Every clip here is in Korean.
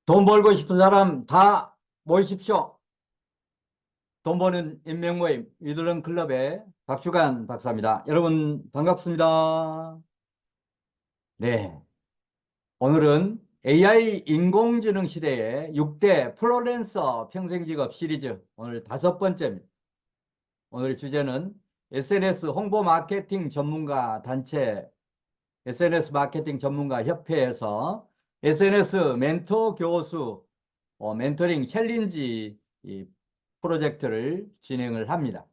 돈 벌고 싶은 사람 다 모이십시오. 돈 버는 인맥 모임 위드런 클럽의 박주간 박사입니다. 여러분 반갑습니다. 네, 오늘은 AI 인공지능 시대의 6대 프로랜서 평생직업 시리즈 오늘 5번째입니다. 오늘 주제는 SNS 홍보 마케팅 전문가 단체 SNS 마케팅 전문가 협회에서 SNS 멘토 교수 멘토링 챌린지 이 프로젝트를 진행을 합니다.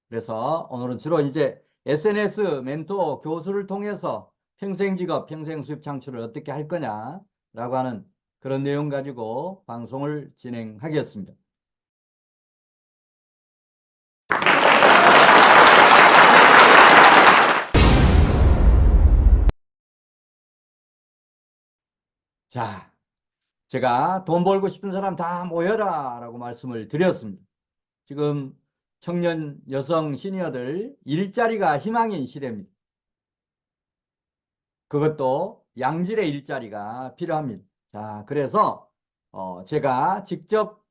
그래서 오늘은 주로 이제 SNS 멘토 교수를 통해서 평생 직업, 평생 수입 창출을 어떻게 할 거냐라고 하는 그런 내용 가지고 방송을 진행하겠습니다. 자, 제가 돈 벌고 싶은 사람 다 모여라 라고 말씀을 드렸습니다. 지금 청년 여성 시니어들 일자리가 희망인 시대입니다. 그것도 양질의 일자리가 필요합니다. 자, 그래서 제가 직접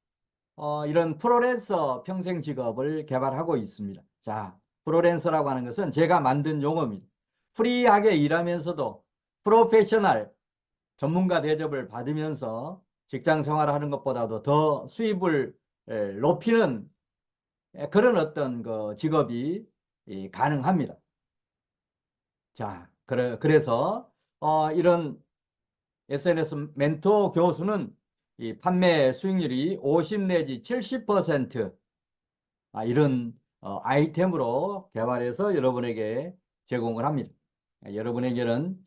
이런 프로랜서 평생 직업을 개발하고 있습니다. 자, 프로랜서라고 하는 것은 제가 만든 용어입니다. 프리하게 일하면서도 프로페셔널 전문가 대접을 받으면서 직장 생활을 하는 것보다도 더 수입을 높이는 그런 어떤 그 직업이 가능합니다. 자, 그래서 이런 SNS 멘토 교수는 이 판매 수익률이 50 내지 70% 이런 아이템으로 개발해서 여러분에게 제공을 합니다. 여러분에게는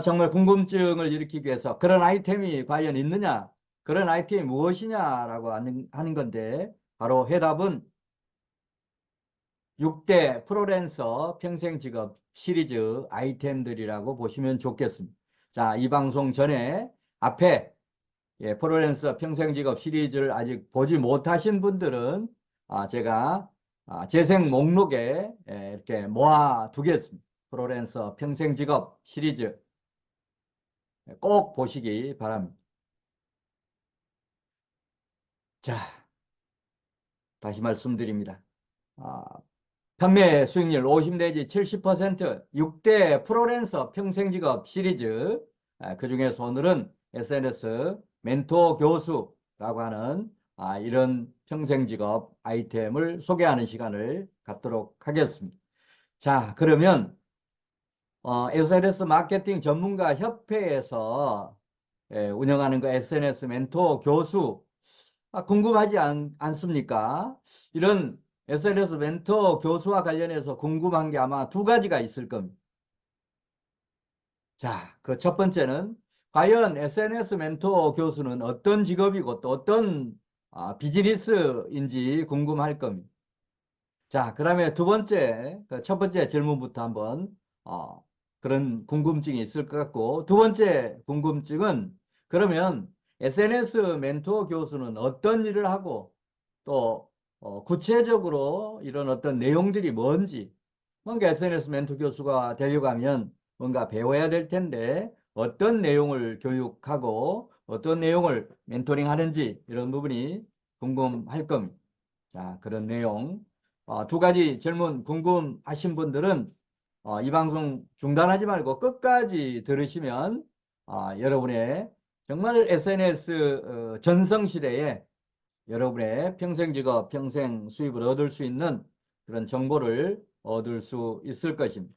정말 궁금증을 일으키기 위해서 그런 아이템이 과연 있느냐, 그런 아이템이 무엇이냐라고 하는 건데 바로 해답은 6대 프로랜서 평생직업 시리즈 아이템들이라고 보시면 좋겠습니다. 자, 이 방송 전에 앞에 프로랜서 평생직업 시리즈를 아직 보지 못하신 분들은 제가 재생 목록에 이렇게 모아 두겠습니다. 프로랜서 평생직업 시리즈 꼭 보시기 바랍니다. 자, 다시 말씀드립니다. 아, 판매 수익률 50 내지 70% 6대 프로랜서 평생직업 시리즈 그 중에서 오늘은 SNS 멘토 교수라고 하는 이런 평생직업 아이템을 소개하는 시간을 갖도록 하겠습니다. 자, 그러면 SNS 마케팅 전문가 협회에서 운영하는 그 SNS 멘토 교수 궁금하지 않습니까? 이런 SNS 멘토 교수와 관련해서 궁금한 게 아마 두 가지가 있을 겁니다. 자, 그 첫 번째는 과연 SNS 멘토 교수는 어떤 직업이고 또 어떤 비즈니스인지 궁금할 겁니다. 자, 그다음에 두 번째, 그 첫 번째 질문부터 한번 그런 궁금증이 있을 것 같고 두 번째 궁금증은 그러면 SNS 멘토 교수는 어떤 일을 하고 또 구체적으로 이런 어떤 내용들이 뭔지 뭔가 SNS 멘토 교수가 되려고 하면 뭔가 배워야 될 텐데 어떤 내용을 교육하고 어떤 내용을 멘토링 하는지 이런 부분이 궁금할 겁니다. 자, 그런 내용 두 가지 질문 궁금하신 분들은 이 방송 중단하지 말고 끝까지 들으시면 여러분의 정말 SNS 전성시대에 여러분의 평생 직업, 평생 수입을 얻을 수 있는 그런 정보를 얻을 수 있을 것입니다.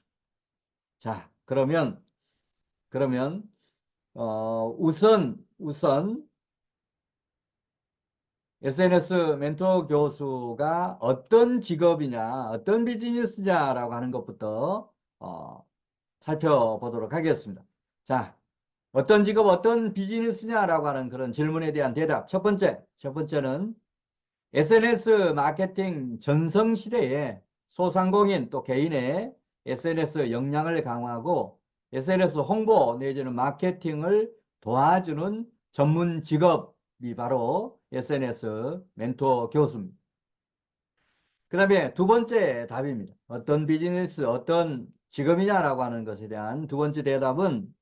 자, 그러면 우선 SNS 멘토 교수가 어떤 직업이냐, 어떤 비즈니스냐라고 하는 것부터 살펴보도록 하겠습니다. 자, 어떤 직업, 어떤 비즈니스냐라고 하는 그런 질문에 대한 대답. 첫 번째는 SNS 마케팅 전성시대에 소상공인 또 개인의 SNS 역량을 강화하고 SNS 홍보 내지는 마케팅을 도와주는 전문 직업이 바로 SNS 멘토 교수입니다. 그 다음에 두 번째 답입니다. 어떤 비즈니스, 어떤 직업이냐라고 하는 것에 대한 두 번째 대답은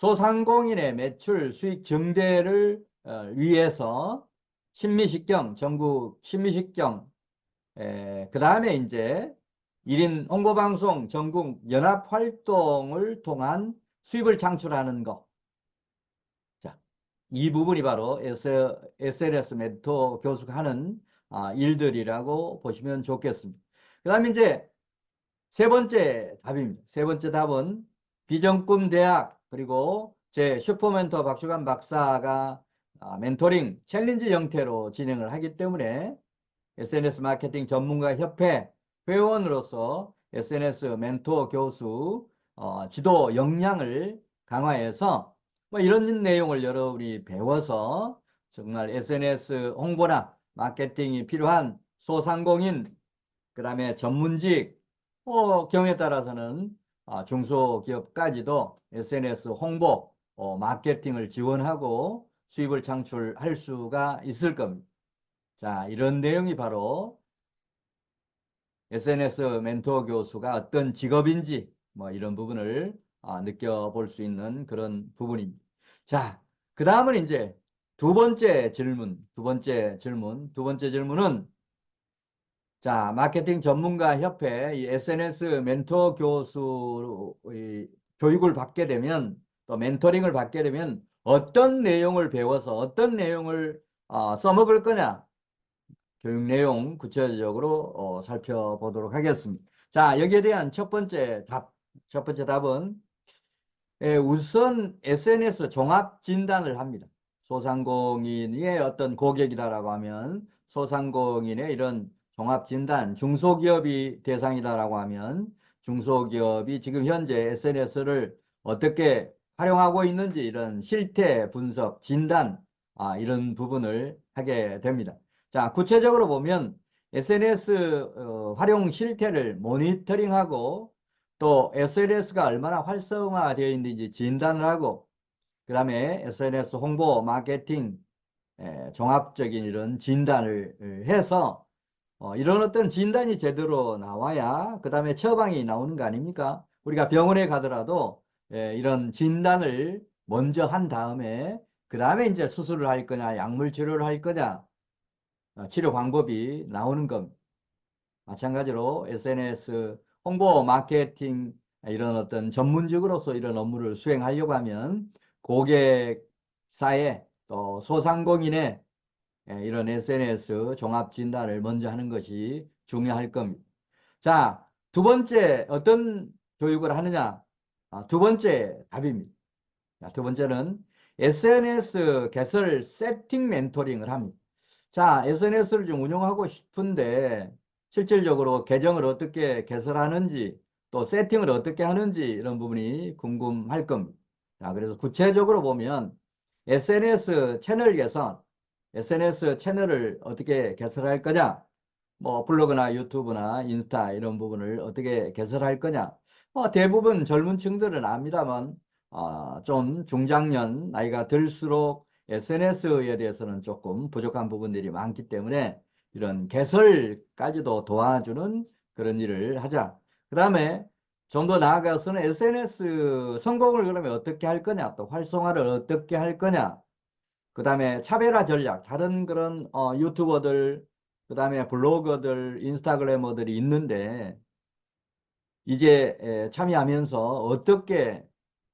소상공인의 매출 수익 증대를 위해서 신미식경, 전국 신미식경, 그 다음에 이제 1인 홍보방송 전국 연합 활동을 통한 수입을 창출하는 것. 자, 이 부분이 바로 SNS 멘토 교수가 하는 일들이라고 보시면 좋겠습니다. 그 다음에 이제 세 번째 답입니다. 세 번째 답은 비전꿈 대학 그리고 제 슈퍼멘토 박주관 박사가 멘토링 챌린지 형태로 진행을 하기 때문에 SNS 마케팅 전문가 협회 회원으로서 SNS 멘토 교수 지도 역량을 강화해서 뭐 이런 내용을 여러분이 배워서 정말 SNS 홍보나 마케팅이 필요한 소상공인 그 다음에 전문직 경우에 따라서는 중소기업까지도 SNS 홍보 마케팅을 지원하고 수입을 창출할 수가 있을 겁니다. 자, 이런 내용이 바로 SNS 멘토 교수가 어떤 직업인지 뭐 이런 부분을 느껴볼 수 있는 그런 부분입니다. 자, 그 다음은 이제 두 번째 질문은 자, 마케팅 전문가 협회 이 SNS 멘토 교수 교육을 받게 되면 또 멘토링을 받게 되면 어떤 내용을 배워서 어떤 내용을 써먹을 거냐 교육 내용 구체적으로 살펴보도록 하겠습니다. 자, 여기에 대한 첫 번째 답은 우선 SNS 종합 진단을 합니다. 소상공인의 어떤 고객이다라고 하면 소상공인의 이런 종합 진단, 중소기업이 대상이다라고 하면 중소기업이 지금 현재 SNS를 어떻게 활용하고 있는지 이런 실태 분석, 진단 이런 부분을 하게 됩니다. 자, 구체적으로 보면 SNS 활용 실태를 모니터링하고 또 SNS가 얼마나 활성화되어 있는지 진단을 하고 그 다음에 SNS 홍보, 마케팅 종합적인 이런 진단을 해서 이런 어떤 진단이 제대로 나와야 그 다음에 처방이 나오는 거 아닙니까? 우리가 병원에 가더라도 이런 진단을 먼저 한 다음에 그 다음에 이제 수술을 할 거냐 약물 치료를 할 거냐 치료 방법이 나오는 겁니다. 마찬가지로 SNS 홍보 마케팅 이런 어떤 전문직으로서 이런 업무를 수행하려고 하면 고객사의 또 소상공인의 이런 SNS 종합 진단을 먼저 하는 것이 중요할 겁니다. 자, 두 번째 어떤 교육을 하느냐? 두 번째 답입니다. 자, 두 번째는 SNS 개설 세팅 멘토링을 합니다. 자, SNS를 좀 운영하고 싶은데 실질적으로 계정을 어떻게 개설하는지 또 세팅을 어떻게 하는지 이런 부분이 궁금할 겁니다. 자, 그래서 구체적으로 보면 SNS 채널 개선, SNS 채널을 어떻게 개설할 거냐, 뭐 블로그나 유튜브나 인스타 이런 부분을 어떻게 개설할 거냐. 대부분 젊은 층들은 압니다만 좀 중장년 나이가 들수록 SNS에 대해서는 조금 부족한 부분들이 많기 때문에 이런 개설까지도 도와주는 그런 일을 하자. 그 다음에 좀 더 나아가서는 SNS 성공을 그러면 어떻게 할 거냐, 또 활성화를 어떻게 할 거냐. 그 다음에 차별화 전략, 다른 그런 유튜버들, 그 다음에 블로거들, 인스타그래머들이 있는데 이제 참여하면서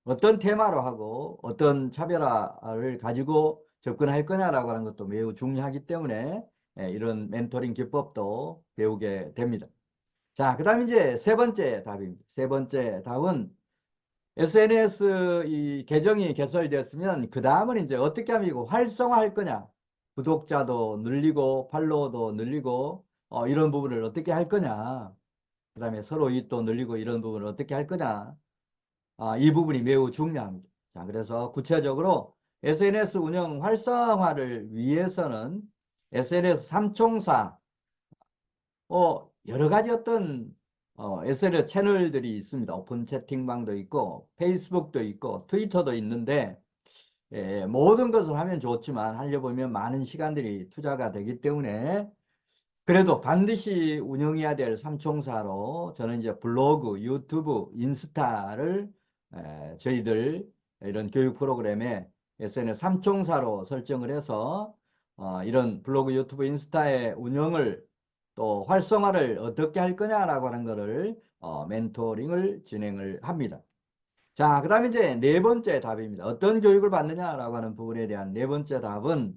어떤 테마로 하고 어떤 차별화를 가지고 접근할 거냐라고 하는 것도 매우 중요하기 때문에 이런 멘토링 기법도 배우게 됩니다. 자, 그 다음 이제 세 번째 답입니다. 세 번째 답은 SNS 이 계정이 개설되었으면 그 다음은 이제 어떻게 하면 이거 활성화할 거냐. 구독자도 늘리고 팔로워도 늘리고 이런 부분을 어떻게 할 거냐. 그 다음에 서로 이익도 늘리고 이런 부분을 어떻게 할 거냐. 이 부분이 매우 중요합니다. 자, 그래서 구체적으로 SNS 운영 활성화를 위해서는 SNS 삼총사, 여러 가지 어떤 SNS 채널들이 있습니다. 오픈 채팅방도 있고, 페이스북도 있고, 트위터도 있는데, 모든 것을 하면 좋지만 하려보면 많은 시간들이 투자가 되기 때문에 그래도 반드시 운영해야 될 삼총사로 저는 이제 블로그, 유튜브, 인스타를 저희들 이런 교육 프로그램에 SNS 삼총사로 설정을 해서 이런 블로그, 유튜브, 인스타의 운영을 또 활성화를 어떻게 할 거냐라고 하는 거를 멘토링을 진행을 합니다. 자, 그 다음에 이제 네 번째 답입니다. 어떤 교육을 받느냐라고 하는 부분에 대한 네 번째 답은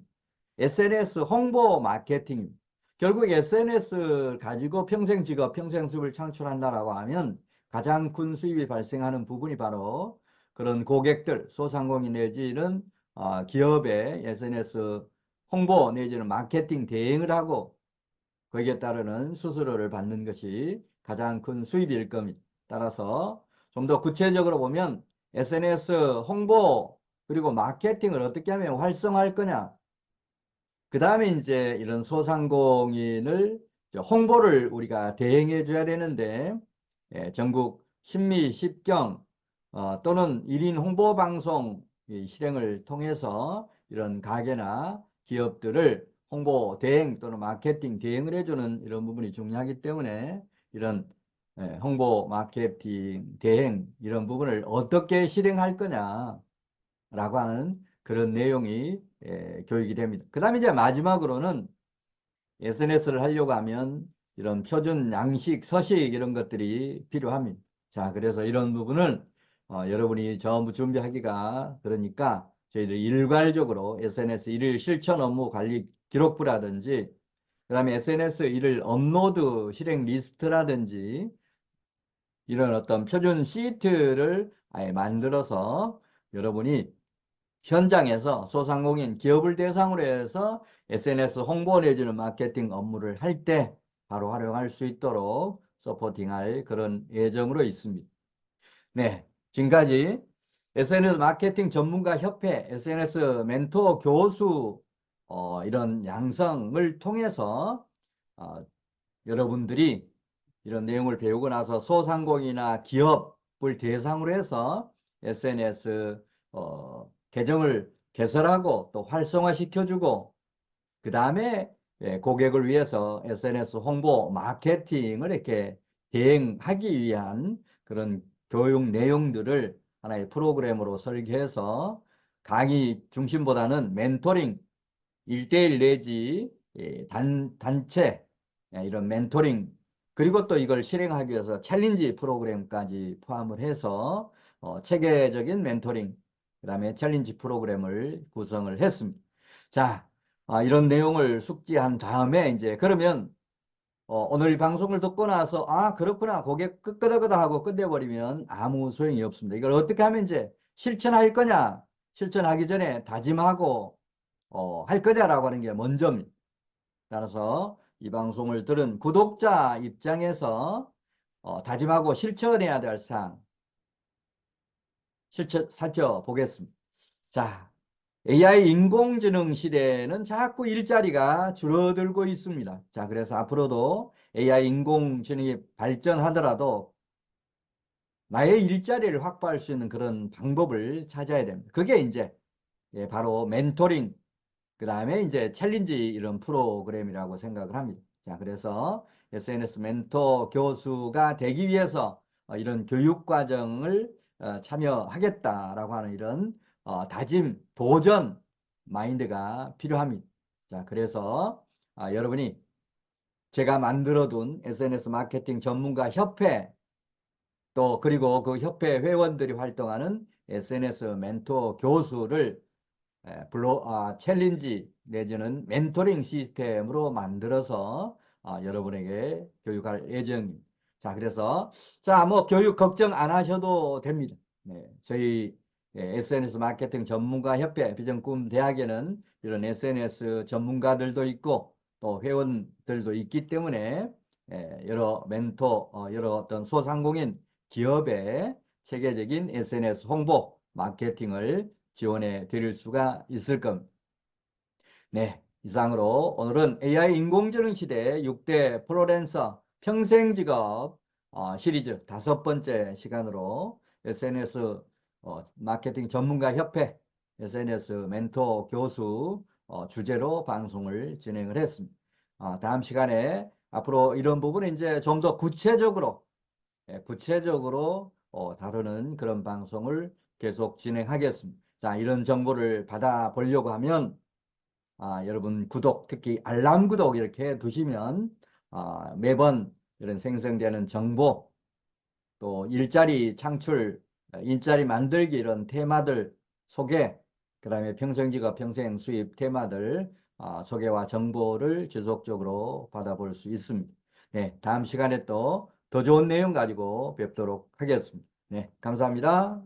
SNS 홍보 마케팅. 결국 SNS 가지고 평생 직업, 평생 수입을 창출한다라고 하면 가장 큰 수입이 발생하는 부분이 바로 그런 고객들, 소상공인 내지는 기업의 SNS 홍보 내지는 마케팅 대행을 하고 거기에 따르는 수수료를 받는 것이 가장 큰 수입일 겁니다. 따라서 좀 더 구체적으로 보면 SNS 홍보 그리고 마케팅을 어떻게 하면 활성화할 거냐. 그 다음에 이제 이런 소상공인을 홍보를 우리가 대행해 줘야 되는데 전국 신미, 십경 또는 1인 홍보 방송 실행을 통해서 이런 가게나 기업들을 홍보 대행 또는 마케팅 대행을 해주는 이런 부분이 중요하기 때문에 이런 홍보 마케팅 대행 이런 부분을 어떻게 실행할 거냐라고 하는 그런 내용이 교육이 됩니다. 그 다음에 이제 마지막으로는 SNS를 하려고 하면 이런 표준 양식, 서식 이런 것들이 필요합니다. 자, 그래서 이런 부분을 여러분이 전부 준비하기가 그러니까 저희들이 일괄적으로 SNS 일일 실천 업무 관리 기록부라든지 그 다음에 SNS 일일 업로드 실행 리스트라든지 이런 어떤 표준 시트를 아예 만들어서 여러분이 현장에서 소상공인 기업을 대상으로 해서 SNS 홍보 내지는 마케팅 업무를 할 때 바로 활용할 수 있도록 서포팅할 그런 예정으로 있습니다. 네, 지금까지 SNS 마케팅 전문가 협회, SNS 멘토 교수 이런 양성을 통해서 어, 여러분들이 이런 내용을 배우고 나서 소상공인이나 기업을 대상으로 해서 SNS 계정을 개설하고 또 활성화시켜주고 그 다음에 고객을 위해서 SNS 홍보 마케팅을 이렇게 대행하기 위한 그런 교육 내용들을 하나의 프로그램으로 설계해서 강의 중심보다는 멘토링 1대1 내지 단체 이런 멘토링 그리고 또 이걸 실행하기 위해서 챌린지 프로그램까지 포함을 해서 체계적인 멘토링 그 다음에 챌린지 프로그램을 구성을 했습니다. 자, 이런 내용을 숙지한 다음에 이제 그러면 오늘 방송을 듣고 나서 그렇구나 고객 끄덕끄덕 하고 끝내버리면 아무 소용이 없습니다. 이걸 어떻게 하면 이제 실천할 거냐 실천하기 전에 다짐하고 할 거냐라고 하는 게 먼저입니다. 따라서 이 방송을 들은 구독자 입장에서 다짐하고 실천해야 될 사항 살펴보겠습니다. 자, AI 인공지능 시대는 자꾸 일자리가 줄어들고 있습니다. 자, 그래서 앞으로도 AI 인공지능이 발전하더라도 나의 일자리를 확보할 수 있는 그런 방법을 찾아야 됩니다. 그게 이제 바로 멘토링, 그 다음에 이제 챌린지 이런 프로그램이라고 생각을 합니다. 자, 그래서 SNS 멘토 교수가 되기 위해서 이런 교육 과정을 참여하겠다라고 하는 이런 다짐, 도전 마인드가 필요합니다. 자, 그래서 여러분이 제가 만들어둔 SNS 마케팅 전문가 협회 또 그리고 그 협회 회원들이 활동하는 SNS 멘토 교수를 챌린지 내지는 멘토링 시스템으로 만들어서 여러분에게 교육할 예정입니다. 자, 그래서 뭐 교육 걱정 안 하셔도 됩니다. 네, 저희 SNS 마케팅 전문가 협회 비전꿈 대학에는 이런 SNS 전문가들도 있고 또 회원들도 있기 때문에 여러 멘토, 여러 어떤 소상공인 기업의 체계적인 SNS 홍보 마케팅을 지원해 드릴 수가 있을 겁니다. 네, 이상으로 오늘은 AI 인공지능 시대 6대 프로랜서 평생직업 시리즈 5번째 시간으로 SNS 마케팅 전문가 협회 SNS 멘토 교수 주제로 방송을 진행을 했습니다. 다음 시간에 앞으로 이런 부분을 이제 좀 더 구체적으로 다루는 그런 방송을 계속 진행하겠습니다. 자, 이런 정보를 받아보려고 하면 여러분 구독, 특히 알람 구독 이렇게 두시면 매번 이런 생성되는 정보, 또 일자리 창출, 일자리 만들기 이런 테마들 소개, 그 다음에 평생직업 평생 수입 테마들 소개와 정보를 지속적으로 받아볼 수 있습니다. 네, 다음 시간에 또 더 좋은 내용 가지고 뵙도록 하겠습니다. 네, 감사합니다.